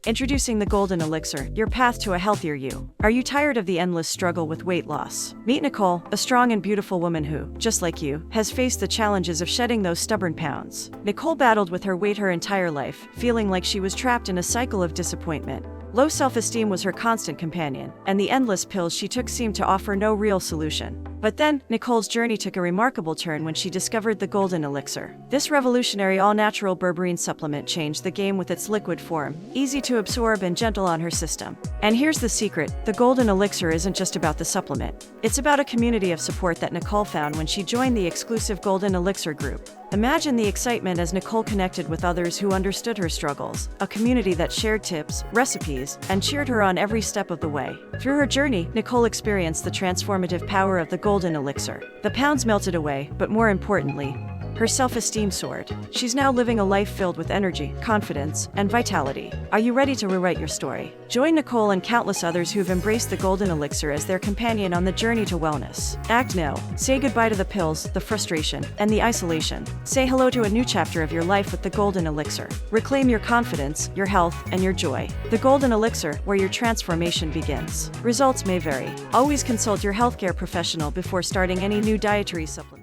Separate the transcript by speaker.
Speaker 1: Introducing the Golden Elixir, your path to a healthier you. Are you tired of the endless struggle with weight loss? Meet Nicole, a strong and beautiful woman who, just like you, has faced the challenges of shedding those stubborn pounds. Nicole battled with her weight her entire life, feeling like she was trapped in a cycle of disappointment. Low self-esteem was her constant companion, and the endless pills she took seemed to offer no real solution. But then, Nicole's journey took a remarkable turn when she discovered the Golden Elixir. This revolutionary all-natural berberine supplement changed the game with its liquid form, easy to absorb and gentle on her system. And here's the secret, the Golden Elixir isn't just about the supplement. It's about a community of support that Nicole found when she joined the exclusive Golden Elixir group. Imagine the excitement as Nicole connected with others who understood her struggles, a community that shared tips, recipes, and cheered her on every step of the way. Through her journey, Nicole experienced the transformative power of the Golden Elixir. The pounds melted away, but more importantly, her self-esteem soared. She's now living a life filled with energy, confidence, and vitality. Are you ready to rewrite your story? Join Nicole and countless others who've embraced the Golden Elixir as their companion on the journey to wellness. Act now. Say goodbye to the pills, the frustration, and the isolation. Say hello to a new chapter of your life with the Golden Elixir. Reclaim your confidence, your health, and your joy. The Golden Elixir, where your transformation begins. Results may vary. Always consult your healthcare professional before starting any new dietary supplement.